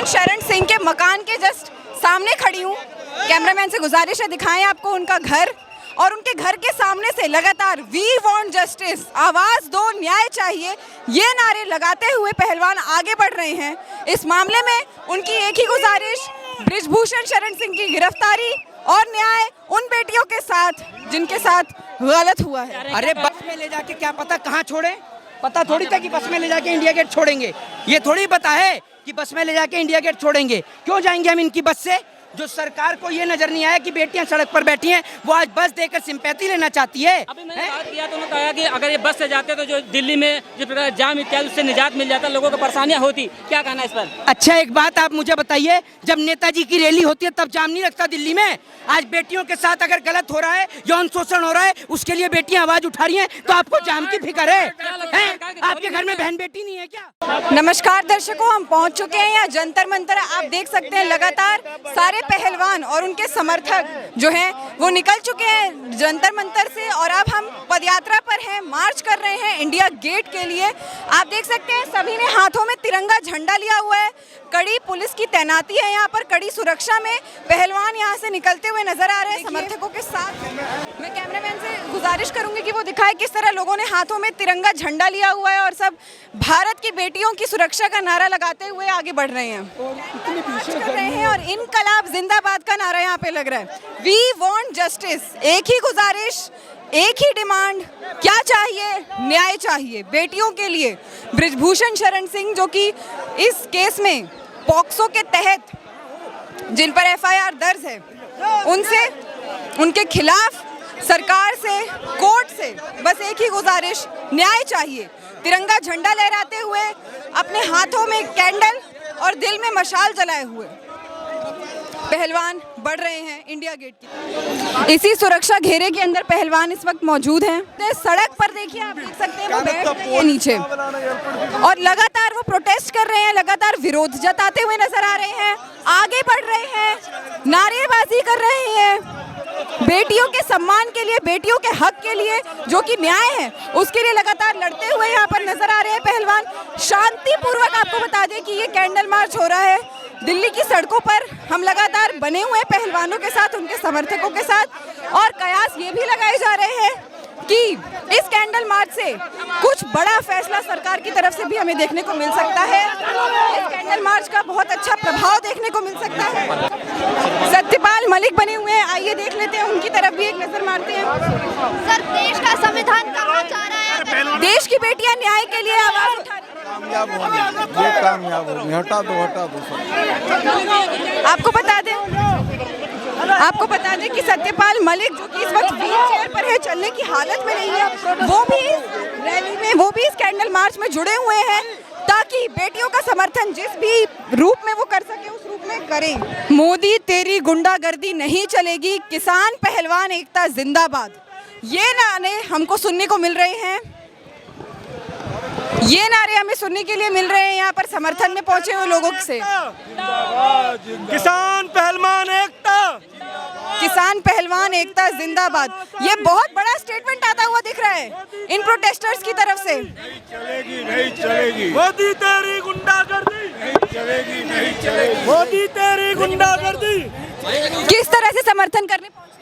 शरण सिंह के मकान के जस्ट सामने खड़ी हूँ। कैमरामैन से गुजारिश है दिखाएं आपको उनका घर, और उनके घर के सामने से लगातार वी वांट जस्टिस, आवाज दो, न्याय चाहिए, ये नारे लगाते हुए पहलवान आगे बढ़ रहे हैं। इस मामले में उनकी एक ही गुजारिश, बृजभूषण शरण सिंह की गिरफ्तारी और न्याय उन बेटियों के साथ जिनके साथ गलत हुआ है। अरे बस में ले जाके क्या पता कहाँ छोड़े, पता थोड़ी था कि बस में ले जाके इंडिया गेट छोड़ेंगे। ये थोड़ी पता है कि बस में ले जाके इंडिया गेट छोड़ेंगे। क्यों जाएंगे हम इनकी बस से? जो सरकार को ये नजर नहीं आया कि बेटियां सड़क पर बैठी हैं, वो आज बस देकर सिंपैथी लेना चाहती है। अभी मैंने बात किया तो उन्होंने कहा कि अगर ये बस से जाते तो जो दिल्ली में जो प्रकार जाम इत्यादि उससे निजात मिल जाता, लोगों को परेशानियां होती। क्या कहना है इस पर? अच्छा एक बात आप मुझे बताइए, जब नेताजी की रैली होती है तब जाम नहीं लगता दिल्ली में? आज बेटियों के साथ अगर गलत हो रहा है, यौन शोषण हो रहा है, उसके लिए बेटियां आवाज उठा रही हैं, तो आपको जाम की फिक्र है? आपके घर में बहन बेटी नहीं है क्या? नमस्कार दर्शकों, हम पहुंच चुके हैं यहाँ जंतर मंतर। आप देख सकते हैं लगातार सारे पहलवान और उनके समर्थक जो हैं वो निकल चुके हैं जंतर मंतर से, और अब हम पदयात्रा पर हैं, मार्च कर रहे हैं इंडिया गेट के लिए। आप देख सकते हैं सभी ने हाथों में तिरंगा झंडा लिया हुआ है। कड़ी पुलिस की तैनाती है यहाँ पर, कड़ी सुरक्षा में पहलवान यहाँ से निकलते हुए नजर आ रहे हैं समर्थकों के साथ। मैं कैमरामैन से गुजारिश करूंगी कि वो दिखाए किस तरह लोगों ने हाथों में तिरंगा झंडा लिया हुआ है और सब भारत की बेटियों की सुरक्षा का नारा लगाते हुए आगे बढ़ रहे हैं, कर रहे हैं, और इनकलाब जिंदाबाद का नारा यहाँ पे लग रहा है। वी वांट जस्टिस, एक ही गुजारिश, एक ही डिमांड, क्या चाहिए? न्याय चाहिए बेटियों के लिए। बृजभूषण शरण सिंह जो कि इस केस में पॉक्सो के तहत जिन पर एफआईआर दर्ज है, उनसे, उनके खिलाफ सरकार से, कोर्ट से बस एक ही गुजारिश, न्याय चाहिए। तिरंगा झंडा लहराते हुए, अपने हाथों में कैंडल और दिल में मशाल जलाए हुए पहलवान बढ़ रहे हैं इंडिया गेट की। इसी सुरक्षा घेरे के अंदर पहलवान इस वक्त मौजूद हैं। सड़क पर देखिए, आप देख सकते हैं वो बैठ रहे हैं नीचे और लगातार वो प्रोटेस्ट कर रहे हैं, लगातार विरोध जताते हुए नजर आ रहे हैं, आगे बढ़ रहे हैं, नारेबाजी कर रहे हैं बेटियों के सम्मान के लिए, बेटियों के हक के लिए, जो कि न्याय है उसके लिए लगातार लड़ते हुए यहाँ पर नजर आ रहे हैं पहलवान। शांतिपूर्वक आपको बता दें कि ये कैंडल मार्च हो रहा है दिल्ली की सड़कों पर। हम लगातार बने हुए पहलवानों के साथ, उनके समर्थकों के साथ, और कयास ये भी लगाए जा रहे हैं कि इस कैंडल मार्च से कुछ बड़ा फैसला सरकार की तरफ से भी हमें देखने को मिल सकता है। इस कैंडल मार्च का बहुत अच्छा प्रभाव देखने को मिल सकता है। सत्यपाल मलिक बने हुए हैं, आइए देख लेते हैं, उनकी तरफ भी एक नजर मारते हैं। सर, देश का संविधान कहाँ जा रहा है? देश की बेटियां न्याय के लिए आवाज उठा रही हैं। कामयाब होगी, ये कामयाब होगी। हटा दो सब। आपको बता दें कि सत्यपाल मलिक जो कि इस वक्त व्हील चेयर पर है, चलने की हालत में नहीं है, वो भी इस रैली में, वो भी इस कैंडल मार्च में जुड़े हुए हैं ताकि बेटियों का समर्थन जिस भी रूप में वो कर सके उस रूप में करें। मोदी तेरी गुंडागर्दी नहीं चलेगी, किसान पहलवान एकता जिंदाबाद, ये नारे हमको सुनने को मिल रहे हैं। ये नारे हमें सुनने के लिए मिल रहे हैं यहाँ पर समर्थन में पहुंचे हुए लोगों से। किसान पहलवान एकता, किसान पहलवान एकता जिंदाबाद, ये बहुत बड़ा स्टेटमेंट आता हुआ दिख रहा है इन प्रोटेस्टर्स की तरफ से। नहीं चलेगी। मोदी तेरी गुंडागर्दी नहीं चलेगी, नहीं चलेगी। मोदी तेरी गुंडागर्दी। किस तरह से समर्थन करने पहुंचे?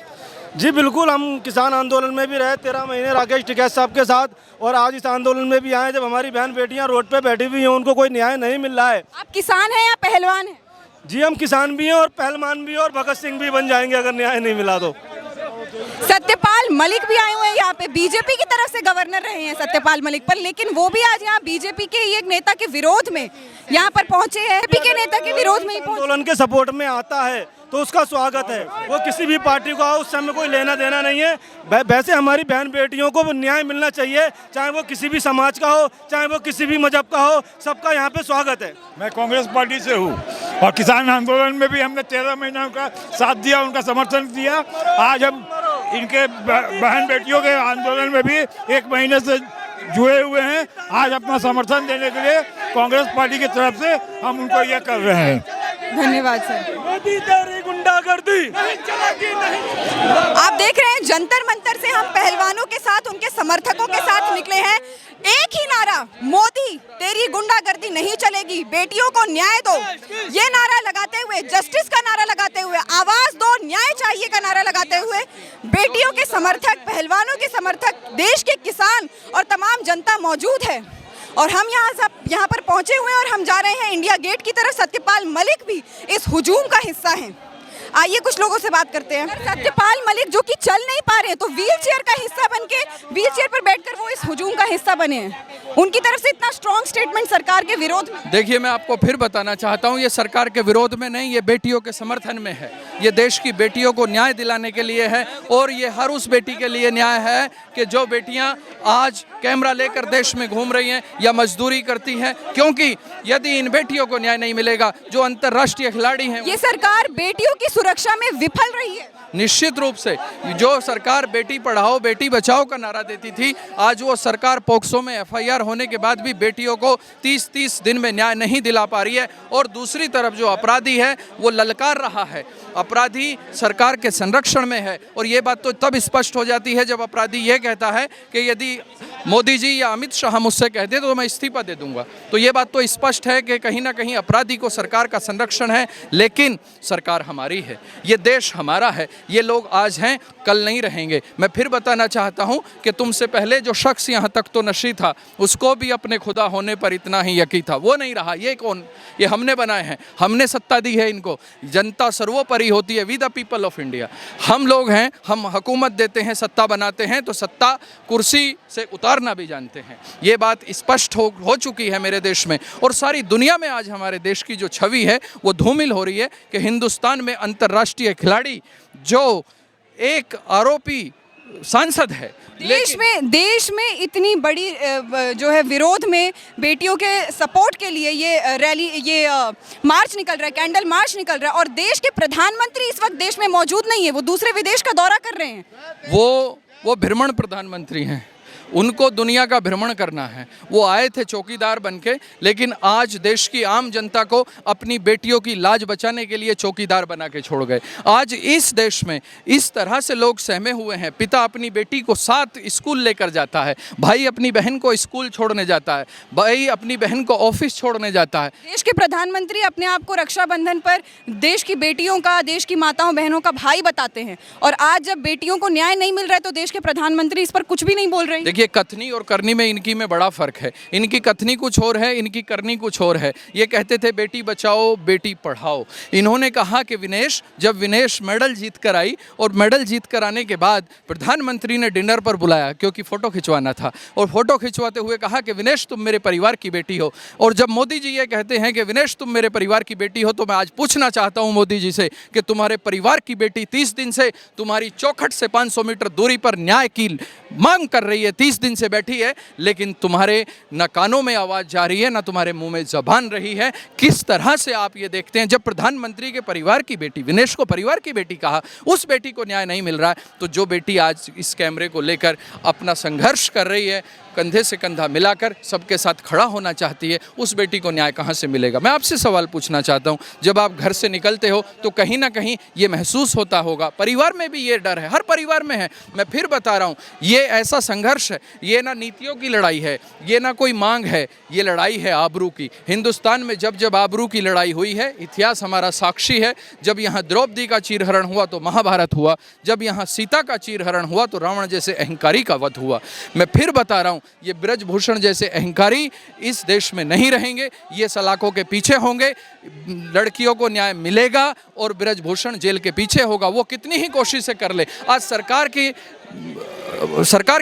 जी बिल्कुल, हम किसान आंदोलन में भी रहे 13 महीने राकेश टिकैत साहब के साथ, और आज इस आंदोलन में भी आए जब हमारी बहन बेटियां रोड पे बैठी हुई हैं, उनको कोई न्याय नहीं मिल रहा है। आप किसान हैं या पहलवान हैं? जी हम किसान भी हैं और पहलवान भी हैं और भगत सिंह भी बन जाएंगे अगर न्याय नहीं मिला तो। सत्यपाल मलिक भी आए हुए हैं यहाँ पे, बीजेपी की तरफ से गवर्नर रहे हैं सत्यपाल मलिक पर, लेकिन वो भी आज यहाँ बीजेपी के एक नेता के विरोध में यहाँ पर पहुंचे हैं। बीजेपी के नेता के विरोध में ही आंदोलन के सपोर्ट में आता है तो उसका स्वागत है, वो किसी भी पार्टी को आओ, उससे हमें कोई लेना देना नहीं है। वैसे हमारी बहन बेटियों को न्याय मिलना चाहिए, चाहे वो किसी भी समाज का हो, चाहे वो किसी भी मजहब का हो, सबका यहाँ पे स्वागत है। मैं कांग्रेस पार्टी से हूँ और किसान आंदोलन में भी हमने 13 महीनों का साथ दिया, उनका समर्थन दिया। आज हम इनके बहन बेटियों के आंदोलन में भी 1 महीने से जुड़े हुए हैं। आज अपना समर्थन देने के लिए कांग्रेस पार्टी की तरफ से हम उनको यह कर रहे हैं। धन्यवाद सर। मोदी तेरी गुंडागर्दी नहीं चलेगी, नहीं। आप देख रहे हैं जंतर मंतर से हम पहलवानों के साथ, उनके समर्थकों के साथ निकले हैं। एक ही नारा, मोदी तेरी गुंडागर्दी नहीं चलेगी, बेटियों को न्याय दो, ये नारा लगाते हुए, जस्टिस का नारा लगाते हुए, आवाज दो, न्याय चाहिए का नारा लगाते हुए बेटियों के समर्थक, पहलवानों के समर्थक, देश के किसान और तमाम जनता मौजूद है। और हम यहाँ पर पहुंचे हुए हैं और हम जा रहे हैं इंडिया गेट की तरफ। सत्यपाल मलिक भी इस हुजूम का हिस्सा हैं। आइए कुछ लोगों से बात करते हैं। सत्यपाल मलिक जो कि चल नहीं पा रहे हैं, तो व्हील चेयर का हिस्सा बनके, व्हील चेयर पर बैठकर वो इस हुजूम का हिस्सा बने हैं। उनकी तरफ से इतना स्ट्रॉन्ग स्टेटमेंट सरकार के विरोध में। देखिए, मैं आपको फिर बताना चाहता हूँ, ये सरकार के विरोध में नहीं, ये बेटियों के समर्थन में है। ये देश की बेटियों को न्याय दिलाने के लिए है, और ये हर उस बेटी के लिए न्याय है कि जो बेटियाँ आज कैमरा लेकर देश में घूम रही हैं या मजदूरी करती हैं, क्योंकि यदि इन बेटियों को न्याय नहीं मिलेगा, जो अंतर्राष्ट्रीय खिलाड़ी हैं, ये सरकार बेटियों की सुरक्षा में विफल रही है। निश्चित रूप से जो सरकार बेटी पढ़ाओ बेटी बचाओ का नारा देती थी, आज वो सरकार पोक्सो में एफआईआर होने के बाद भी बेटियों को 30-30 दिन में न्याय नहीं दिला पा रही है। और दूसरी तरफ जो अपराधी है वो ललकार रहा है, अपराधी सरकार के संरक्षण में है। और ये बात तो तब स्पष्ट हो जाती है जब अपराधी ये कहता है कि यदि मोदी जी या अमित शाह मुझसे कहते तो मैं इस्तीफा दे दूंगा। तो ये बात तो स्पष्ट है कि कहीं ना कहीं अपराधी को सरकार का संरक्षण है। लेकिन सरकार हमारी है, ये देश हमारा है, ये लोग आज हैं कल नहीं रहेंगे। मैं फिर बताना चाहता हूं कि तुमसे पहले जो शख्स यहाँ तक तो नशी था, उसको भी अपने खुदा होने पर इतना ही यकीन था, वो नहीं रहा। ये कौन? ये हमने बनाए हैं, हमने सत्ता दी है इनको। जनता सर्वोपरि होती है, we the people of India. हम लोग हैं, हम हुकूमत देते हैं, सत्ता बनाते हैं, तो सत्ता कुर्सी से उतारना भी जानते हैं। ये बात स्पष्ट हो चुकी है मेरे देश में, और सारी दुनिया में आज हमारे देश की जो छवि है वो धूमिल हो रही है कि हिंदुस्तान में अंतर्राष्ट्रीय खिलाड़ी जो एक आरोपी सांसद है, देश में इतनी बड़ी जो है विरोध में बेटियों के सपोर्ट के लिए ये रैली, ये मार्च निकल रहा है, कैंडल मार्च निकल रहा है, और देश के प्रधानमंत्री इस वक्त देश में मौजूद नहीं है, वो दूसरे विदेश का दौरा कर रहे हैं। वो भ्रमण प्रधानमंत्री हैं, उनको दुनिया का भ्रमण करना है। वो आए थे चौकीदार बनके, लेकिन आज देश की आम जनता को अपनी बेटियों की लाज बचाने के लिए चौकीदार बना के छोड़ गए। आज इस देश में इस तरह से लोग सहमे हुए हैं। पिता अपनी बेटी को साथ स्कूल लेकर जाता है, भाई अपनी बहन को स्कूल छोड़ने जाता है, भाई अपनी बहन को ऑफिस छोड़ने जाता है। देश के प्रधानमंत्री अपने आप को रक्षाबंधन पर देश की बेटियों का, देश की माताओं बहनों का भाई बताते हैं, और आज जब बेटियों को न्याय नहीं मिल रहा है तो देश के प्रधानमंत्री इस पर कुछ भी नहीं बोल रहे हैं। देखिए, कथनी और करनी में इनकी में बड़ा फर्क है। इनकी कथनी कुछ और है, इनकी करनी कुछ और है। ये कहते थे बेटी बचाओ बेटी पढ़ाओ। इन्होंने कहा कि जब विनेश मेडल जीत कर आई, और मेडल जीत कर आने के बाद प्रधानमंत्री ने डिनर पर बुलाया क्योंकि फ़ोटो खिंचवाना था, और फ़ोटो खिंचवाते हुए कहा कि विनेश तुम मेरे परिवार की बेटी हो। और जब मोदी जी ये कहते हैं कि विनेश तुम मेरे परिवार की बेटी हो, तो मैं आज पूछना चाहता हूँ मोदी जी से कि तुम्हारे परिवार की बेटी 30 दिन से तुम्हारी चौखट से 500 मीटर दूरी पर न्याय की मांग कर रही है, 30 दिन से बैठी है, लेकिन तुम्हारे न कानों में आवाज़ जा रही है, न तुम्हारे मुंह में जबान रही है। किस तरह से आप ये देखते हैं, जब प्रधानमंत्री के परिवार की बेटी, विनेश को परिवार की बेटी कहा, उस बेटी को न्याय नहीं मिल रहा है, तो जो बेटी आज इस कैमरे को लेकर अपना संघर्ष कर रही है, कंधे से कंधा मिलाकर सबके साथ खड़ा होना चाहती है, उस बेटी को न्याय कहाँ से मिलेगा? मैं आपसे सवाल पूछना चाहता हूँ, जब आप घर से निकलते हो तो कहीं ना कहीं ये महसूस होता होगा, परिवार में भी ये डर है, हर परिवार में है। मैं फिर बता रहा हूँ, ये ऐसा संघर्ष है, ये ना नीतियों की लड़ाई है, ये ना कोई मांग है, ये लड़ाई है आबरू की। हिंदुस्तान में जब जब आबरू की लड़ाई हुई है, इतिहास हमारा साक्षी है। जब यहाँ द्रौपदी का चीरहरण हुआ तो महाभारत हुआ, जब यहाँ सीता का चीरहरण हुआ तो रावण जैसे अहंकारी का वध हुआ। मैं फिर बता रहा हूँ, ये ब्रजभूषण जैसे अहंकारी इस देश में नहीं रहेंगे, ये सलाखों के पीछे होंगे। लड़कियों को न्याय मिलेगा और ब्रजभूषण जेल के पीछे होगा, वो कितनी ही कोशिशें कर ले। आज सरकार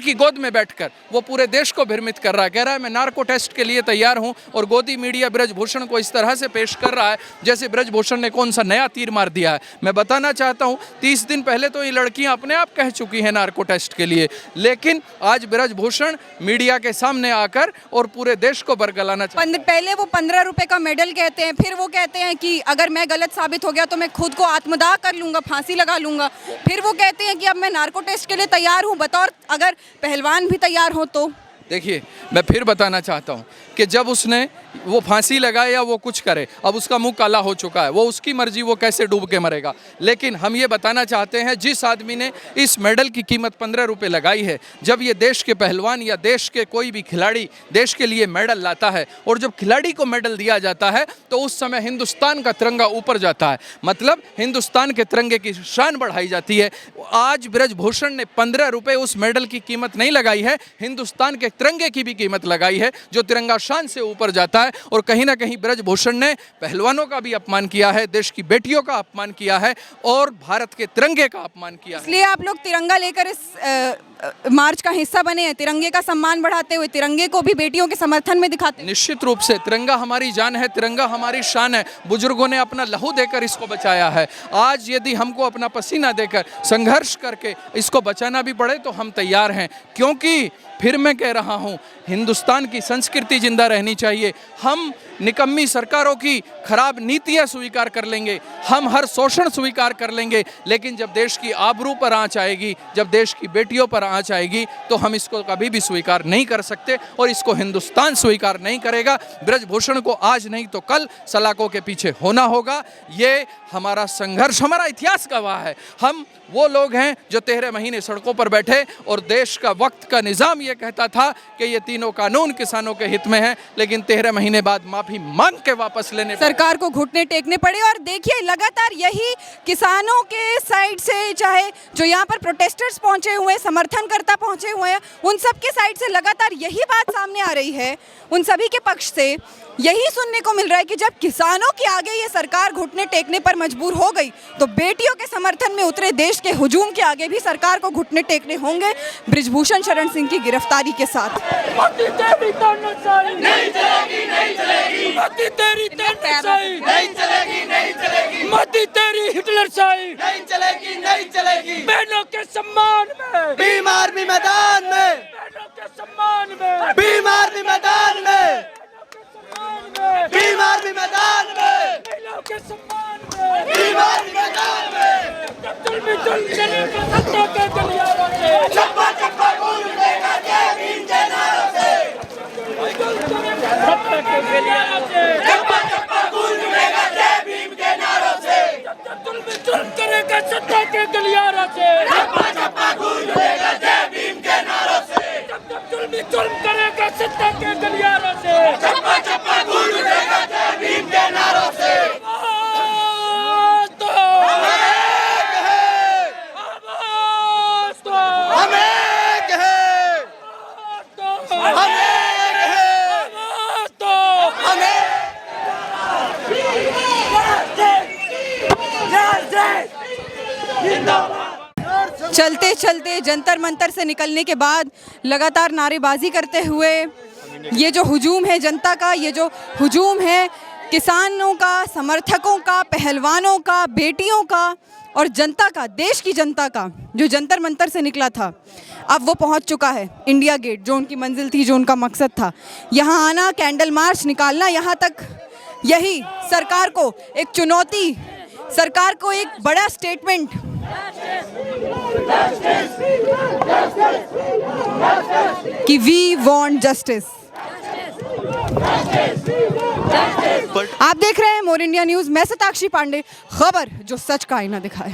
की गोद में बैठकर वो पूरे देश को भ्रमित कर रहा है, कह रहा है मैं नार्को टेस्ट के लिए तैयार हूं, और गोदी मीडिया ब्रजभूषण को इस तरह से पेश कर रहा है जैसे ब्रजभूषण ने कौन सा नया तीर मार दिया है। मैं बताना चाहता हूं, 30 दिन पहले तो ये लड़कियां अपने आप कह चुकी हैं नार्को टेस्ट के लिए, लेकिन आज ब्रजभूषण मीडिया के सामने आकर और पूरे देश को बरगलाना चाहते हैं। पहले वो 15 रुपए का मेडल कहते हैं, फिर वो कहते हैं कि अगर मैं गलत साबित हो गया तो मैं खुद को आत्मदाह कर लूंगा, फांसी लगा लूंगा। फिर वो कहते हैं कि अब मैं नार्को टेस्ट के लिए तैयार हूं, बतौर अगर पहलवान भी तैयार हो तो। देखिए, मैं फिर बताना चाहता हूं कि जब उसने वो फांसी लगाए या वो कुछ करे, अब उसका मुंह काला हो चुका है, वो उसकी मर्जी, वो कैसे डूब के मरेगा। लेकिन हम ये बताना चाहते हैं, जिस आदमी ने इस मेडल की कीमत 15 रुपये लगाई है, जब ये देश के पहलवान या देश के कोई भी खिलाड़ी देश के लिए मेडल लाता है और जब खिलाड़ी को मेडल दिया जाता है तो उस समय हिंदुस्तान का तिरंगा ऊपर जाता है, मतलब हिंदुस्तान के तिरंगे की शान बढ़ाई जाती है। आज ब्रजभूषण ने 15 रुपये उस मेडल की कीमत नहीं लगाई है, हिंदुस्तान के तिरंगे की भी कीमत लगाई है, जो तिरंगा शान से ऊपर जाता है। और कहीं ना कहीं ब्रजभूषण ने पहलवानों का भी अपमान किया है, देश की बेटियों का अपमान किया है और भारत के तिरंगे का अपमान किया है। इसलिए आप लोग तिरंगा लेकर इस मार्च का हिस्सा बने हैं, तिरंगे का सम्मान बढ़ाते हुए, तिरंगे को भी बेटियों के समर्थन में दिखाते हैं। निश्चित रूप से तिरंगा हमारी जान है, तिरंगा हमारी शान है। बुजुर्गों ने अपना लहू देकर इसको बचाया है। आज यदि हमको अपना पसीना देकर संघर्ष करके इसको बचाना भी पड़े तो हम तैयार हैं, क्योंकि फिर मैं कह रहा हूं, हिंदुस्तान की संस्कृति जिंदा रहनी चाहिए। हम निकम्मी सरकारों की खराब नीतियां स्वीकार कर लेंगे, हम हर शोषण स्वीकार कर लेंगे, लेकिन जब देश की आबरू पर आंच आएगी, जब देश की बेटियों पर आंच आएगी तो हम इसको कभी भी स्वीकार नहीं कर सकते और इसको हिंदुस्तान स्वीकार नहीं करेगा। ब्रजभूषण को आज नहीं तो कल सलाखों के पीछे होना होगा। ये हमारा संघर्ष, हमारा इतिहास गवाह है। हम वो लोग हैं जो 13 महीने सड़कों पर बैठे और देश का वक्त का निज़ाम ये कहता था कि ये तीनों कानून किसानों के हित में हैं, लेकिन 13 महीने बाद माफी मांग के वापस लेने सरकार को घुटने टेकने पड़े। और देखिए लगातार यही किसानों के साइड से, चाहे जो यहाँ पर प्रोटेस्टर्स पहुंचे हुए, समर्थनकर्ता पहुंचे हुए हैं, उन सब के साइड से लगातार यही बात सामने आ रही है, उन सभी के पक्ष से यही सुनने को मिल रहा है कि जब किसानों के आगे ये सरकार घुटने टेकने पर मजबूर हो गई तो बेटियों के समर्थन में उतरे देश के हुजूम के आगे भी सरकार को घुटने टेकने होंगे, ब्रिजभूषण शरण सिंह की गिरफ्तारी के साथ। मोदी तेरी हिटलरशाही नहीं चलेगी, नहीं चलेगी। बहनों के सम्मान में, भीम आर्मी मैदान में, बहनों के सम्मान में, भीम आर्मी मैदान में, भीम आर्मी मैदान में, महिलाओं के सम्मान में, भीम आर्मी मैदान में। सत्ता के गलियारों से चप्पा चप्पा गूंज उठेगा जय भीम के नारों से, सत्ता के गलियारों से चप्पा चप्पा गूंज उठेगा जय भीम के नारों से। जुल्म करेगा सत्ता के गलियारों से, चप्पा चप्पा गूंज उठेगा जय भीम के नारों से। जुल्म करेगा सत्ता के गलियारों से, चप्पा चप्पा गूंज उठेगा जय भीम के नारों से। चलते चलते जंतर मंतर से निकलने के बाद लगातार नारेबाजी करते हुए ये जो हुजूम है जनता का, ये जो हुजूम है किसानों का, समर्थकों का, पहलवानों का, बेटियों का और जनता का, देश की जनता का, जो जंतर मंतर से निकला था, अब वो पहुंच चुका है इंडिया गेट, जो उनकी मंजिल थी, जो उनका मकसद था। यहाँ आना, कैंडल मार्च निकालना, यहाँ तक यही सरकार को एक चुनौती, सरकार को एक बड़ा स्टेटमेंट कि वी वांट जस्टिस। आप देख रहे हैं मोर इंडिया न्यूज़, मैं सताक्षी पांडे, खबर जो सच का आईना दिखाए।